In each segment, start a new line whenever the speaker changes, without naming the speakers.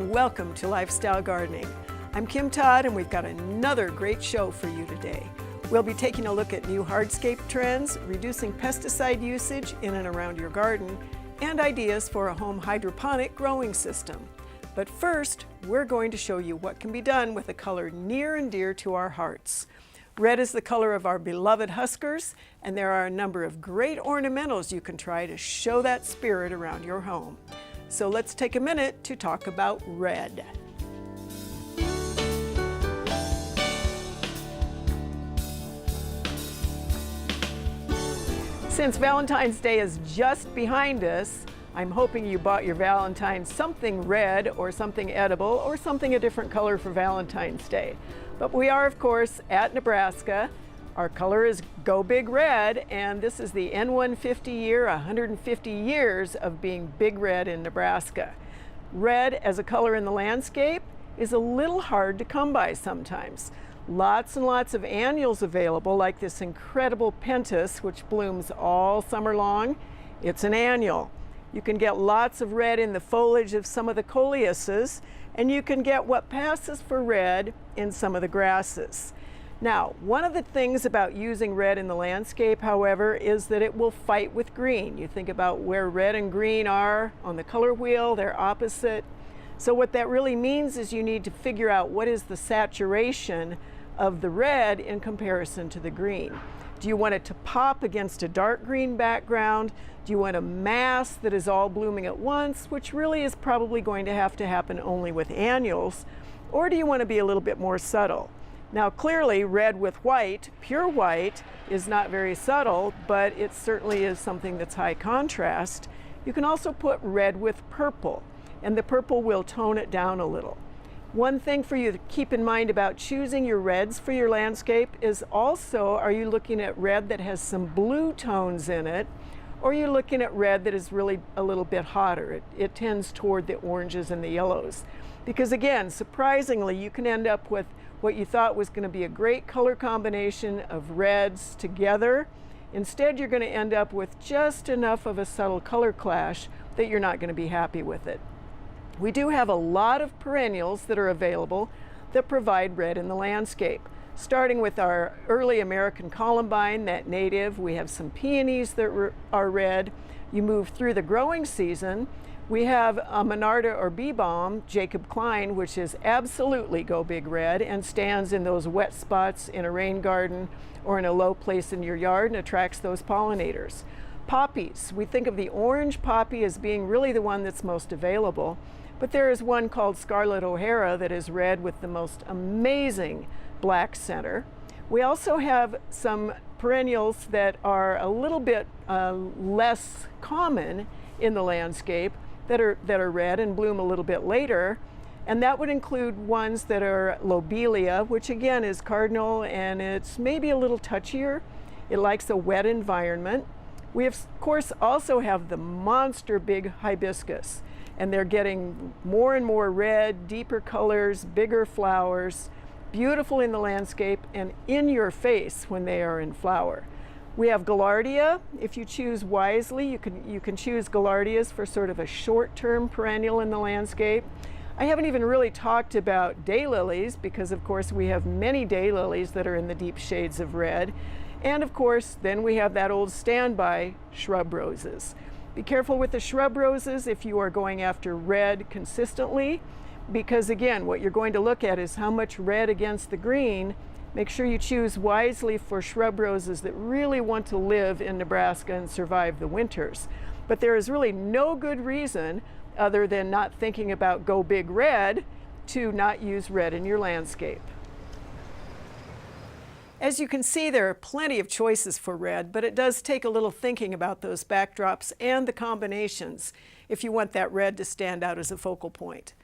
welcome to Lifestyle Gardening. I'm Kim Todd and we've got another great show for you today. We'll be taking a look at new hardscape trends, reducing pesticide usage in and around your garden, and ideas for a home hydroponic growing system. But first, we're going to show you what can be done with a color near and dear to our hearts. Red is the color of our beloved huskers, and there are a number of great ornamentals you can try to show that spirit around your home. So let's take a minute to talk about red. Since Valentine's Day is just behind us, I'm hoping you bought your Valentine something red or something edible or something a different color for Valentine's Day. But we are, of course, at Nebraska. Our color is Go Big Red, and this is the N150 year, 150 years of being Big Red in Nebraska. Red as a color in the landscape is a little hard to come by sometimes. Lots and lots of annuals available, like this incredible pentas, which blooms all summer long. It's an annual. You can get lots of red in the foliage of some of the coleuses, and you can get what passes for red in some of the grasses. Now, one of the things about using red in the landscape, however, is that it will fight with green. You think about where red and green are on the color wheel, they're opposite. So what that really means is you need to figure out what is the saturation of the red in comparison to the green. Do you want it to pop against a dark green background? Do you want a mass that is all blooming at once, which really is probably going to have to happen only with annuals? Or do you want to be a little bit more subtle? Now clearly red with white, pure white, is not very subtle, but it certainly is something that's high contrast. You can also put red with purple, and the purple will tone it down a little. One thing for you to keep in mind about choosing your reds for your landscape is also, are you looking at red that has some blue tones in it, or are you looking at red that is really a little bit hotter? It tends toward the oranges and the yellows. Because again, surprisingly, you can end up with what you thought was going to be a great color combination of reds together. Instead, you're going to end up with just enough of a subtle color clash that you're not going to be happy with it. We do have a lot of perennials that are available that provide red in the landscape. Starting with our early American columbine, that native, we have some peonies that are red. You move through the growing season, we have a Monarda or bee balm, Jacob Klein, which is absolutely Go Big Red and stands in those wet spots in a rain garden or in a low place in your yard and attracts those pollinators. Poppies, we think of the orange poppy as being really the one that's most available, but there is one called Scarlet O'Hara that is red with the most amazing black center. We also have some perennials that are a little bit less common in the landscape that are red and bloom a little bit later, and that would include ones that are lobelia, which again is cardinal and it's maybe a little touchier. It likes a wet environment. We of course also have the monster big hibiscus, and they're getting more and more red, deeper colors, bigger flowers, beautiful in the landscape and in your face when they are in flower. We have Gaillardia. If you choose wisely, you can choose Gaillardias for sort of a short-term perennial in the landscape. I haven't even really talked about daylilies because of course we have many daylilies that are in the deep shades of red. And of course, then we have that old standby, shrub roses. Be careful with the shrub roses if you are going after red consistently, because again, what you're going to look at is how much red against the green. Make sure you choose wisely for shrub roses that really want to live in Nebraska and survive the winters. But there is really no good reason, other than not thinking about Go Big Red, to not use red in your landscape. As you can see, there are plenty of choices for red, but it does take a little thinking about those backdrops and the combinations if you want that red to stand out as a focal point.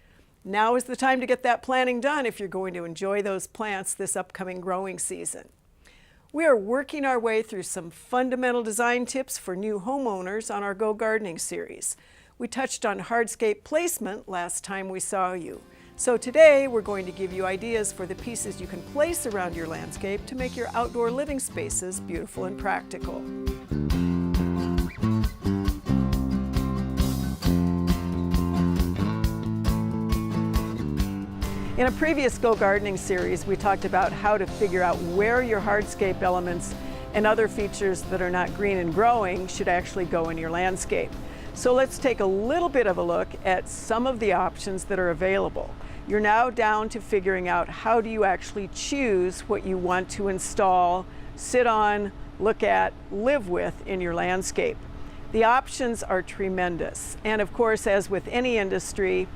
Now is the time to get that planting done if you're going to enjoy those plants this upcoming growing season. We are working our way through some fundamental design tips for new homeowners on our Go Gardening series. We touched on hardscape placement last time we saw you. So today we're going to give you ideas for the pieces you can place around your landscape to make your outdoor living spaces beautiful and practical. In a previous Go Gardening series, we talked about how to figure out where your hardscape elements and other features that are not green and growing should actually go in your landscape. So let's take a little bit of a look at some of the options that are available. You're now down to figuring out how do you actually choose what you want to install, sit on, look at, live with in your landscape. The options are tremendous. And of course, as with any industry,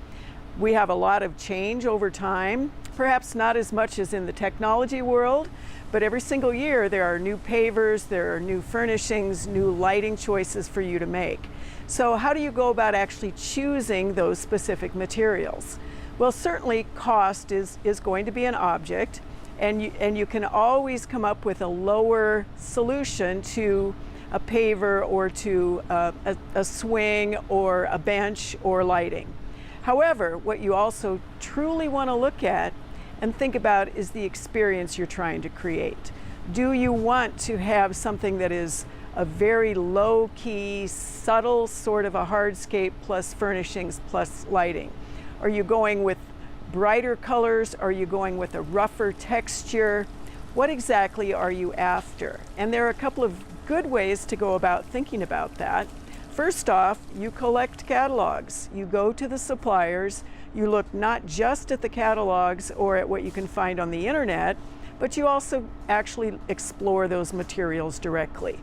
we have a lot of change over time, perhaps not as much as in the technology world, but every single year there are new pavers, there are new furnishings, new lighting choices for you to make. So how do you go about actually choosing those specific materials? Well, certainly cost is going to be an object, and you can always come up with a lower solution to a paver or to a swing or a bench or lighting. However, what you also truly want to look at and think about is the experience you're trying to create. Do you want to have something that is a very low-key, subtle sort of a hardscape plus furnishings plus lighting? Are you going with brighter colors? Are you going with a rougher texture? What exactly are you after? And there are a couple of good ways to go about thinking about that. First off, you collect catalogs. You go to the suppliers. You look not just at the catalogs or at what you can find on the internet, but you also actually explore those materials directly.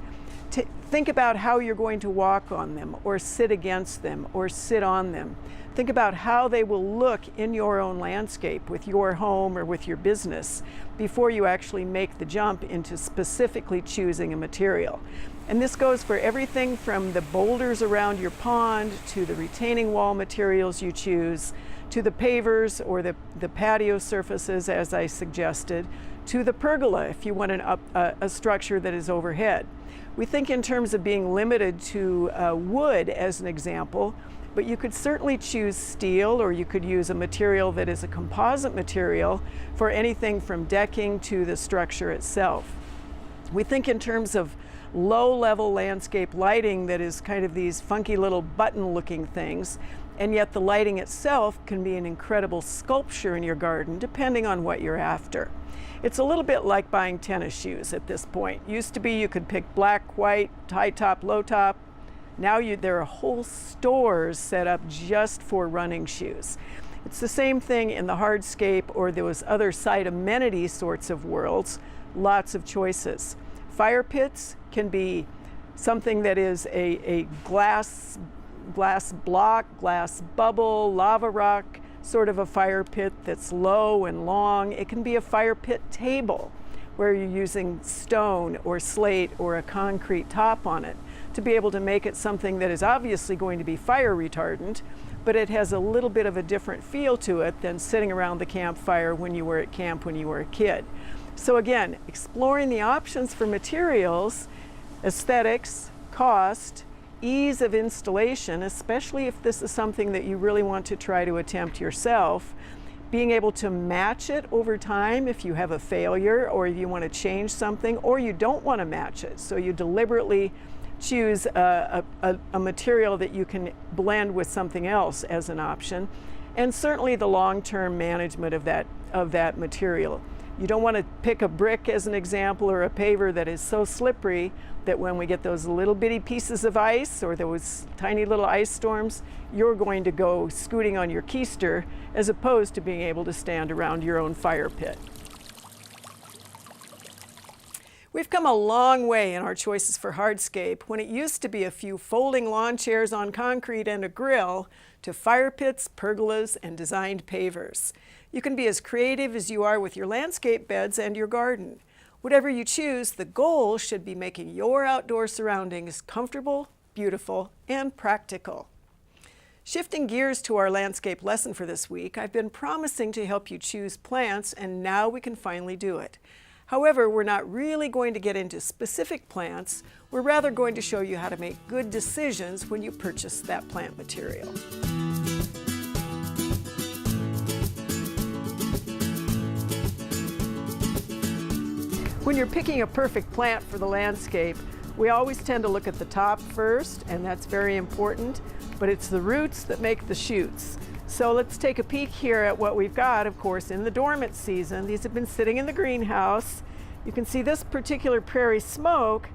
Think about how you're going to walk on them or sit against them or sit on them. Think about how they will look in your own landscape with your home or with your business before you actually make the jump into specifically choosing a material. And this goes for everything from the boulders around your pond to the retaining wall materials you choose, to the pavers or the patio surfaces, as I suggested, to the pergola if you want a structure that is overhead. We think in terms of being limited to wood as an example, but you could certainly choose steel, or you could use a material that is a composite material for anything from decking to the structure itself. We think in terms of low-level landscape lighting that is kind of these funky little button-looking things, and yet the lighting itself can be an incredible sculpture in your garden depending on what you're after. It's a little bit like buying tennis shoes at this point. Used to be you could pick black, white, high top, low top. Now there are whole stores set up just for running shoes. It's the same thing in the hardscape or those other site amenity sorts of worlds. Lots of choices. Fire pits can be something that is a glass block, glass bubble, lava rock, sort of a fire pit that's low and long. It can be a fire pit table where you're using stone or slate or a concrete top on it to be able to make it something that is obviously going to be fire retardant, but it has a little bit of a different feel to it than sitting around the campfire when you were at camp when you were a kid. So again, exploring the options for materials, aesthetics, cost, ease of installation, especially if this is something that you really want to try to attempt yourself, being able to match it over time if you have a failure or if you want to change something or you don't want to match it. So you deliberately choose a material that you can blend with something else as an option, and certainly the long-term management of that material. You don't want to pick a brick as an example or a paver that is so slippery that when we get those little bitty pieces of ice or those tiny little ice storms, you're going to go scooting on your keister as opposed to being able to stand around your own fire pit. We've come a long way in our choices for hardscape when it used to be a few folding lawn chairs on concrete and a grill to fire pits, pergolas, and designed pavers. You can be as creative as you are with your landscape beds and your garden. Whatever you choose, the goal should be making your outdoor surroundings comfortable, beautiful, and practical. Shifting gears to our landscape lesson for this week, I've been promising to help you choose plants, and now we can finally do it. However, we're not really going to get into specific plants. We're rather going to show you how to make good decisions when you purchase that plant material. When you're picking a perfect plant for the landscape, we always tend to look at the top first, and that's very important, but it's the roots that make the shoots. So let's take a peek here at what we've got, of course, in the dormant season. These have been sitting in the greenhouse. You can see this particular prairie smoke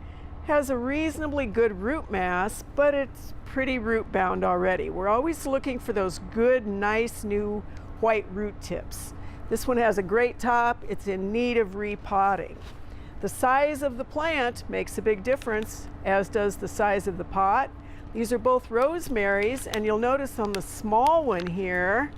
has a reasonably good root mass, but it's pretty root bound already. We're always looking for those good, nice, new white root tips. This one has a great top. It's in need of repotting. The size of the plant makes a big difference, as does the size of the pot. These are both rosemaries, and you'll notice on the small one here,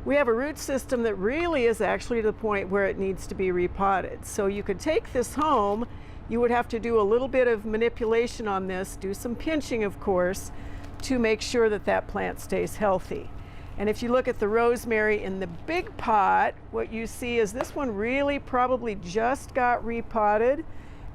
we have a root system that really is actually to the point where it needs to be repotted. So you could take this home. You would have to do a little bit of manipulation on this, do some pinching, of course, to make sure that that plant stays healthy. And if you look at the rosemary in the big pot, what you see is this one really probably just got repotted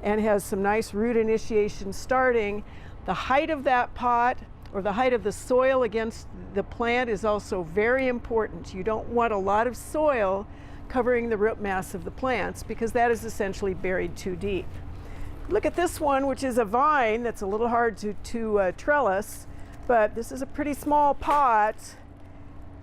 and has some nice root initiation starting. The height of that pot, or the height of the soil against the plant, is also very important. You don't want a lot of soil covering the root mass of the plants because that is essentially buried too deep. Look at this one, which is a vine that's a little hard to trellis, but this is a pretty small pot.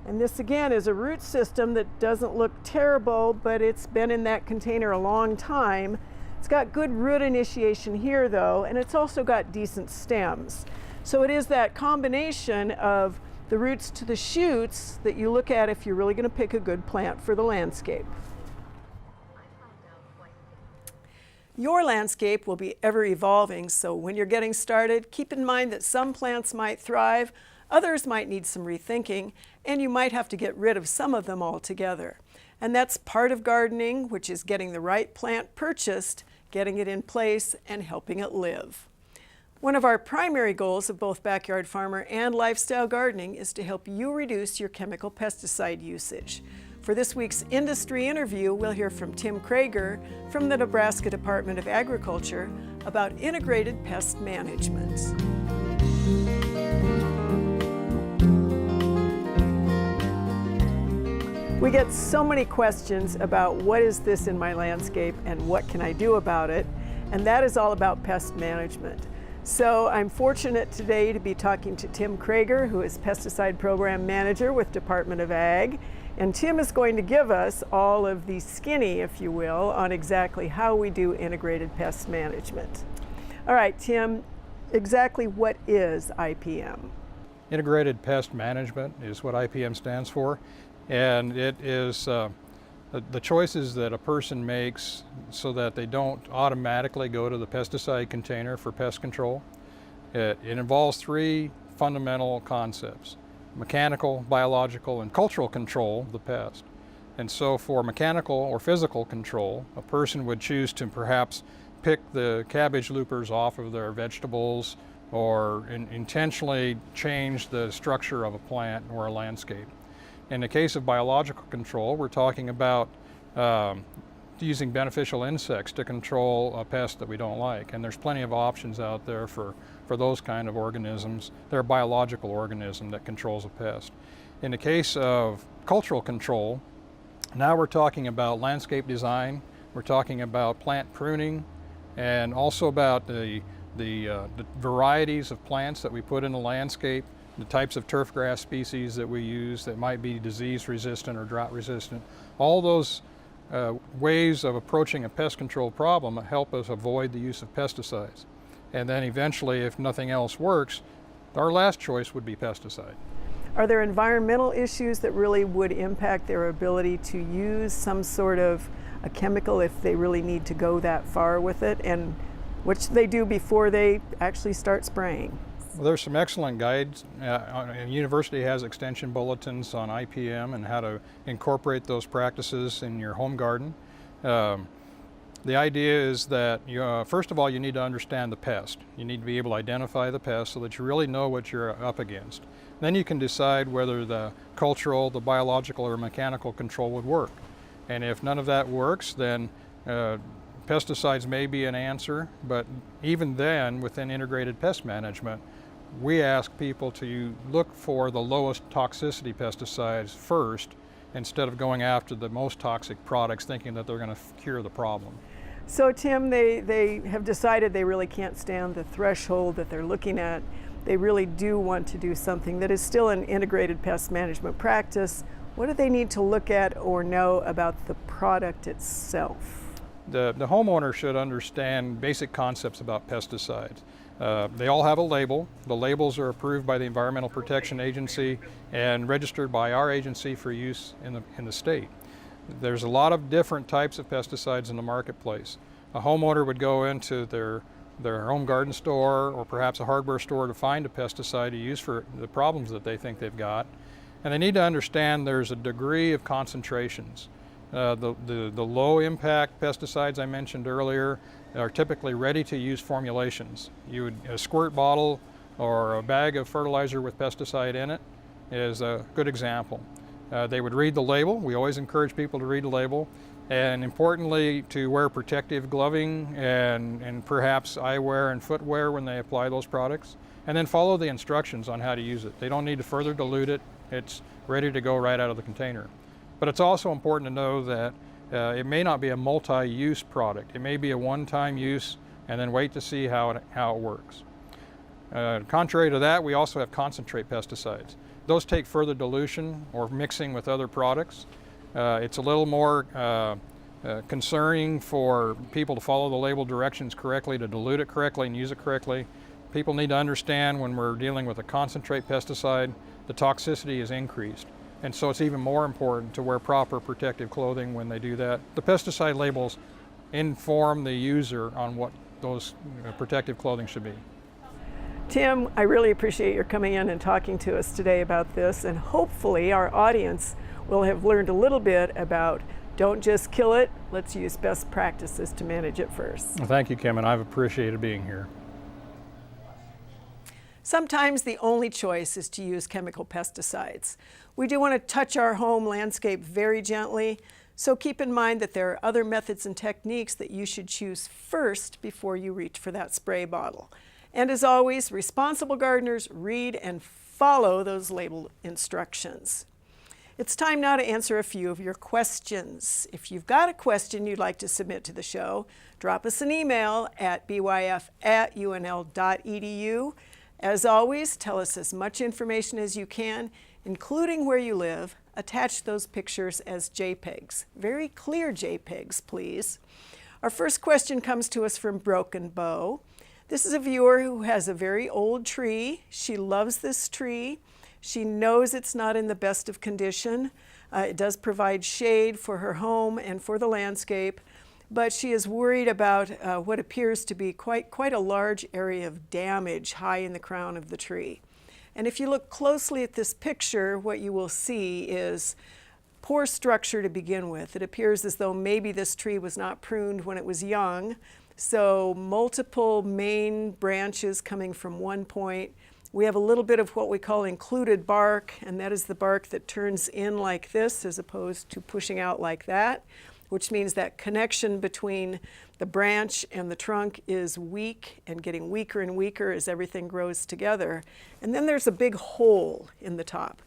And this again is a root system that doesn't look terrible, but it's been in that container a long time. It's got good root initiation here though, and it's also got decent stems. So it is that combination of the roots to the shoots that you look at if you're really going to pick a good plant for the landscape. Your landscape will be ever evolving, so when you're getting started, keep in mind that some plants might thrive, others might need some rethinking, and you might have to get rid of some of them altogether. And that's part of gardening, which is getting the right plant purchased, getting it in place, and helping it live. One of our primary goals of both Backyard Farmer and Lifestyle Gardening is to help you reduce your chemical pesticide usage. For this week's industry interview, we'll hear from Tim Krager from the Nebraska Department of Agriculture about integrated pest management. We get so many questions about what is this in my landscape and what can I do about it, and that is all about pest management. So I'm fortunate today to be talking to Tim Krager, who is Pesticide Program Manager with Department of Ag, and Tim is going to give us all of the skinny, if you will, on exactly how we do integrated pest management. All right, Tim, exactly what is IPM?
Integrated Pest Management is what IPM stands for, and it is the choices that a person makes so that they don't automatically go to the pesticide container for pest control. It involves three fundamental concepts: mechanical, biological, and cultural control of the pest. And so for mechanical or physical control, a person would choose to perhaps pick the cabbage loopers off of their vegetables or intentionally change the structure of a plant or a landscape. In the case of biological control, we're talking about using beneficial insects to control a pest that we don't like. And there's plenty of options out there for those kind of organisms. They're a biological organism that controls a pest. In the case of cultural control, now we're talking about landscape design, we're talking about plant pruning, and also about the varieties of plants that we put in the landscape, the types of turf grass species that we use that might be disease resistant or drought resistant. All those ways of approaching a pest control problem help us avoid the use of pesticides. And then eventually, if nothing else works, our last choice would be pesticide.
Are there environmental issues that really would impact their ability to use some sort of a chemical if they really need to go that far with it, and what should they do before they actually start spraying?
Well, there's some excellent guides. The university has extension bulletins on IPM and how to incorporate those practices in your home garden. The idea is that first of all, you need to understand the pest. You need to be able to identify the pest so that you really know what you're up against. Then you can decide whether the cultural, the biological, or mechanical control would work. And if none of that works, then pesticides may be an answer, but even then, within integrated pest management, we ask people to look for the lowest toxicity pesticides first instead of going after the most toxic products thinking that they're going to cure the problem.
So Tim, they have decided they really can't stand the threshold that they're looking at. they really do want to do something that is still an integrated pest management practice, what do they need to look at or know about the product itself?
The homeowner should understand basic concepts about pesticides. They all have a label. The labels are approved by the Environmental Protection Agency and registered by our agency for use in the state. There's a lot of different types of pesticides in the marketplace. A homeowner would go into their home garden store or perhaps a hardware store to find a pesticide to use for the problems that they think they've got. And they need to understand there's a degree of concentrations. The low impact pesticides I mentioned earlier are typically ready to use formulations. A squirt bottle or a bag of fertilizer with pesticide in it is a good example. They would read the label. We always encourage people to read the label, and importantly to wear protective gloving and perhaps eyewear and footwear when they apply those products, and then follow the instructions on how to use it. They don't need to further dilute it. It's ready to go right out of the container. But it's also important to know that it may not be a multi-use product. It may be a one-time use and then wait to see how it works. Contrary to that, we also have concentrate pesticides. Those take further dilution or mixing with other products. It's a little more concerning for people to follow the label directions correctly, to dilute it correctly and use it correctly. People need to understand when we're dealing with a concentrate pesticide, the toxicity is increased. And so it's even more important to wear proper protective clothing when they do that. The pesticide labels inform the user on what those protective clothing should be.
Tim, I really appreciate your coming in and talking to us today about this, and hopefully our audience will have learned a little bit about don't just kill it, let's use best practices to manage it first.
Well, thank you, Kim, and I've appreciated being here.
Sometimes the only choice is to use chemical pesticides. We do want to touch our home landscape very gently, so keep in mind that there are other methods and techniques that you should choose first before you reach for that spray bottle. And as always, responsible gardeners read and follow those label instructions. It's time now to answer a few of your questions. If you've got a question you'd like to submit to the show, drop us an email at byf@unl.edu. As always, tell us as much information as you can, including where you live. Attach those pictures as JPEGs. Very clear JPEGs, please. Our first question comes to us from Broken Bow. This is a viewer who has a very old tree. She loves this tree. She knows it's not in the best of condition. It does provide shade for her home and for the landscape, but she is worried about what appears to be quite a large area of damage high in the crown of the tree. And if you look closely at this picture, what you will see is poor structure to begin with. It appears as though maybe this tree was not pruned when it was young, so multiple main branches coming from one point. We have a little bit of what we call included bark, and that is the bark that turns in like this as opposed to pushing out like that, which means that connection between the branch and the trunk is weak and getting weaker and weaker as everything grows together. And then there's a big hole in the top.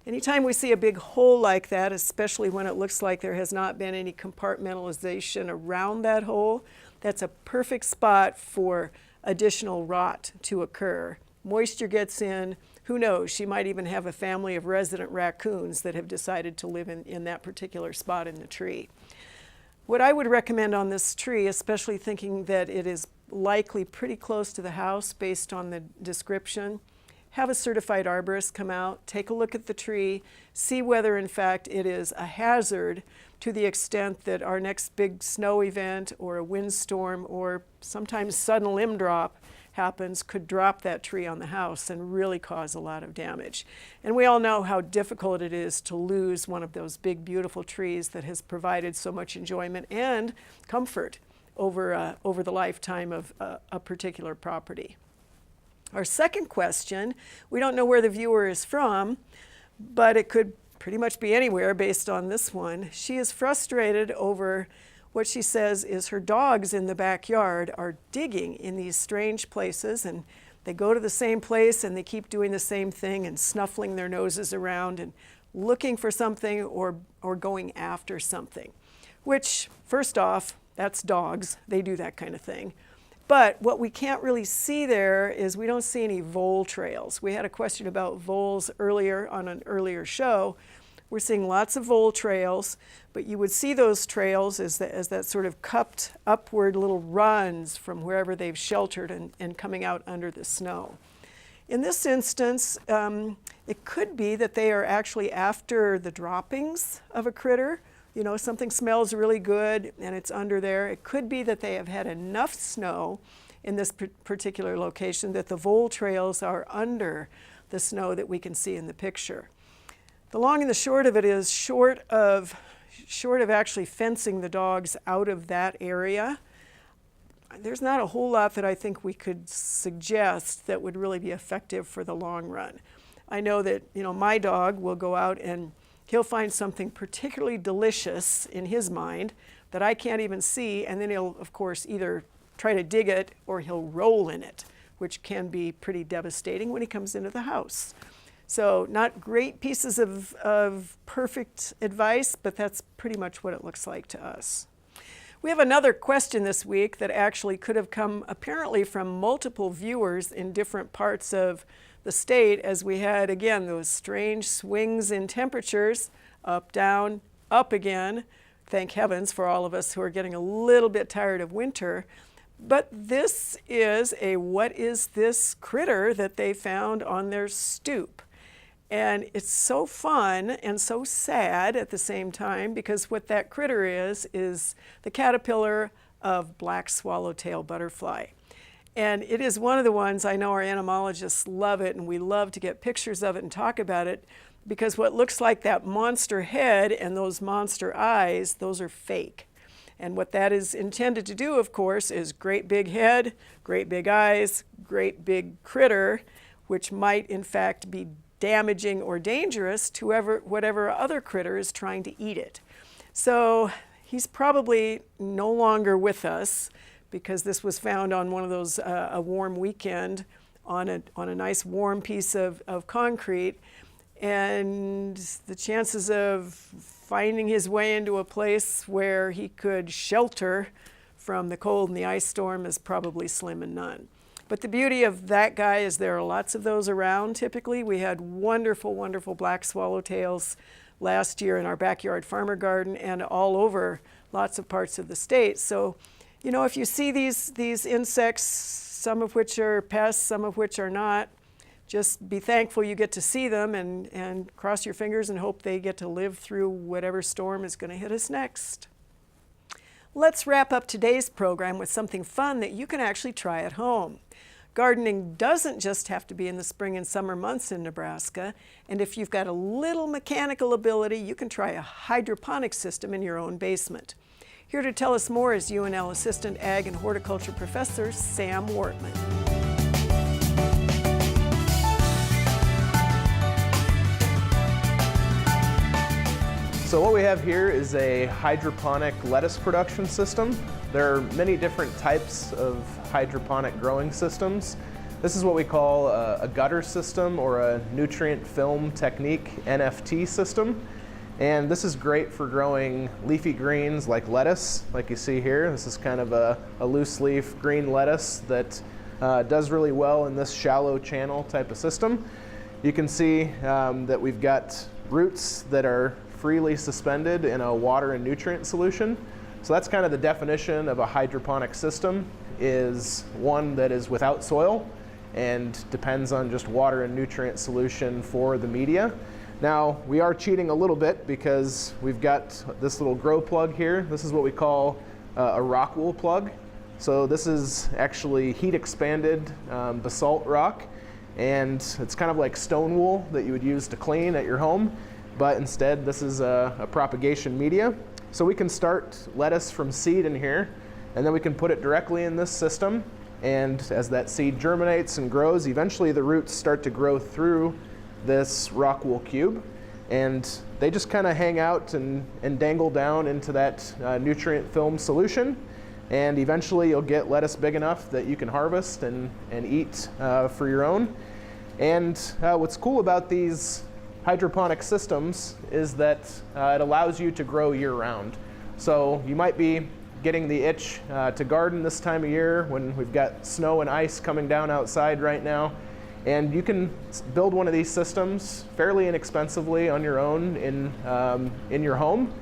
Anytime we see a big hole like that, especially when it looks like there has not been any compartmentalization around that hole, that's a perfect spot for additional rot to occur. Moisture gets in. Who knows, she might even have a family of resident raccoons that have decided to live in that particular spot in the tree. What I would recommend on this tree, especially thinking that it is likely pretty close to the house based on the description, have a certified arborist come out, take a look at the tree, see whether in fact it is a hazard to the extent that our next big snow event or a windstorm or sometimes sudden limb drop happens could drop that tree on the house and really cause a lot of damage. And we all know how difficult it is to lose one of those big, beautiful trees that has provided so much enjoyment and comfort over the lifetime of a particular property. Our second question, we don't know where the viewer is from, but it could pretty much be anywhere based on this one. She is frustrated over what she says is her dogs in the backyard are digging in these strange places, and they go to the same place and they keep doing the same thing and snuffling their noses around and looking for something or going after something, which first off, that's dogs. They do that kind of thing. But what we can't really see there is we don't see any vole trails. We had a question about voles earlier on an earlier show. We're seeing lots of vole trails, but you would see those trails as that sort of cupped upward little runs from wherever they've sheltered and coming out under the snow. In this instance, it could be that they are actually after the droppings of a critter. You know, something smells really good and it's under there. It could be that they have had enough snow in this particular location that the vole trails are under the snow that we can see in the picture. The long and the short of it is, short of actually fencing the dogs out of that area, there's not a whole lot that I think we could suggest that would really be effective for the long run. I know that, you know, my dog will go out and he'll find something particularly delicious in his mind that I can't even see, and then he'll, of course, either try to dig it or he'll roll in it, which can be pretty devastating when he comes into the house. So not great pieces of perfect advice, but that's pretty much what it looks like to us. We have another question this week that actually could have come apparently from multiple viewers in different parts of the state, as we had, again, those strange swings in temperatures, up, down, up again. Thank heavens for all of us who are getting a little bit tired of winter. But this is a what is this critter that they found on their stoop. And it's so fun and so sad at the same time, because what that critter is the caterpillar of black swallowtail butterfly. And it is one of the ones, I know our entomologists love it, and we love to get pictures of it and talk about it, because what looks like that monster head and those monster eyes, those are fake. And what that is intended to do, of course, is great big head, great big eyes, great big critter, which might in fact be damaging or dangerous to whatever other critter is trying to eat it. So he's probably no longer with us, because this was found on one of those, a warm weekend on a nice warm piece of concrete. And the chances of finding his way into a place where he could shelter from the cold and the ice storm is probably slim and none. But the beauty of that guy is there are lots of those around typically. We had wonderful, wonderful black swallowtails last year in our backyard farmer garden and all over lots of parts of the state. So, you know, if you see these insects, some of which are pests, some of which are not, just be thankful you get to see them and cross your fingers and hope they get to live through whatever storm is going to hit us next. Let's wrap up today's program with something fun that you can actually try at home. Gardening doesn't just have to be in the spring and summer months in Nebraska, and if you've got a little mechanical ability, you can try a hydroponics system in your own basement. Here to tell us more is UNL Assistant Ag and Horticulture Professor Sam Wortman.
So what we have here is a hydroponic lettuce production system. There are many different types of hydroponic growing systems. This is what we call a gutter system, or a nutrient film technique NFT system. And this is great for growing leafy greens like lettuce, like you see here. This is kind of a loose leaf green lettuce that does really well in this shallow channel type of system. You can see that we've got roots that are freely suspended in a water and nutrient solution. So that's kind of the definition of a hydroponic system, is one that is without soil and depends on just water and nutrient solution for the media. Now, we are cheating a little bit because we've got this little grow plug here. This is what we call a rock wool plug. So this is actually heat expanded basalt rock, and it's kind of like stone wool that you would use to clean at your home, but instead this is a propagation media. So we can start lettuce from seed in here, and then we can put it directly in this system, and as that seed germinates and grows, eventually the roots start to grow through this rock wool cube, and they just kind of hang out and dangle down into that nutrient film solution, and eventually you'll get lettuce big enough that you can harvest and eat for your own. And what's cool about these hydroponic systems is that it allows you to grow year-round. So you might be getting the itch to garden this time of year when we've got snow and ice coming down outside right now. And you can build one of these systems fairly inexpensively on your own in your home.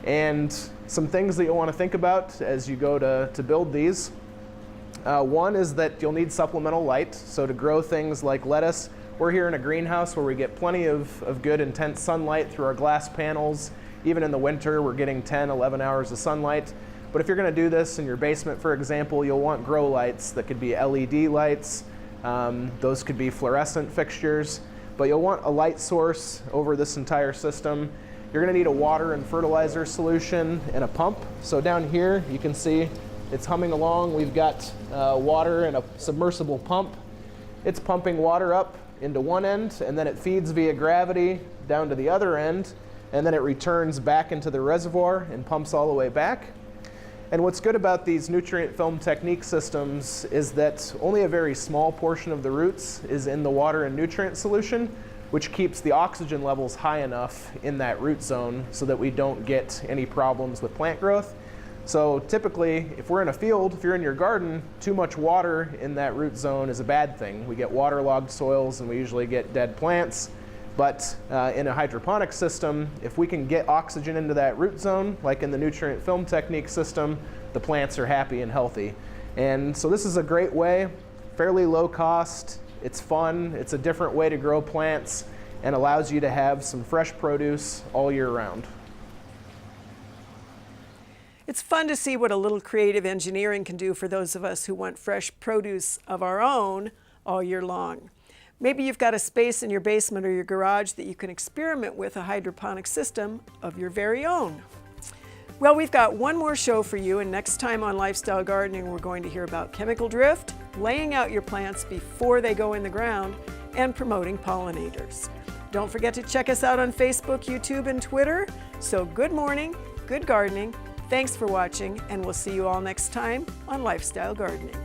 And some things that you'll want to think about as you go to build these. One is that you'll need supplemental light. So to grow things like lettuce, we're here in a greenhouse where we get plenty of good intense sunlight through our glass panels. Even in the winter, we're getting 10, 11 hours of sunlight. But if you're going to do this in your basement, for example, you'll want grow lights that could be LED lights. Those could be fluorescent fixtures. But you'll want a light source over this entire system. You're going to need a water and fertilizer solution and a pump. So down here, you can see it's humming along. We've got water and a submersible pump. It's pumping water up into one end, and then it feeds via gravity down to the other end, and then it returns back into the reservoir and pumps all the way back. And what's good about these nutrient film technique systems is that only a very small portion of the roots is in the water and nutrient solution, which keeps the oxygen levels high enough in that root zone so that we don't get any problems with plant growth. So typically, if we're in a field, if you're in your garden, too much water in that root zone is a bad thing. We get waterlogged soils and we usually get dead plants. But in a hydroponic system, if we can get oxygen into that root zone, like in the nutrient film technique system, the plants are happy and healthy. And so this is a great way, fairly low cost, it's fun, it's a different way to grow plants, and allows you to have some fresh produce all year round.
It's fun to see what a little creative engineering can do for those of us who want fresh produce of our own all year long. Maybe you've got a space in your basement or your garage that you can experiment with a hydroponic system of your very own. Well, we've got one more show for you, and next time on Lifestyle Gardening, we're going to hear about chemical drift, laying out your plants before they go in the ground, and promoting pollinators. Don't forget to check us out on Facebook, YouTube, and Twitter. So good morning, good gardening. Thanks for watching, and we'll see you all next time on Lifestyle Gardening.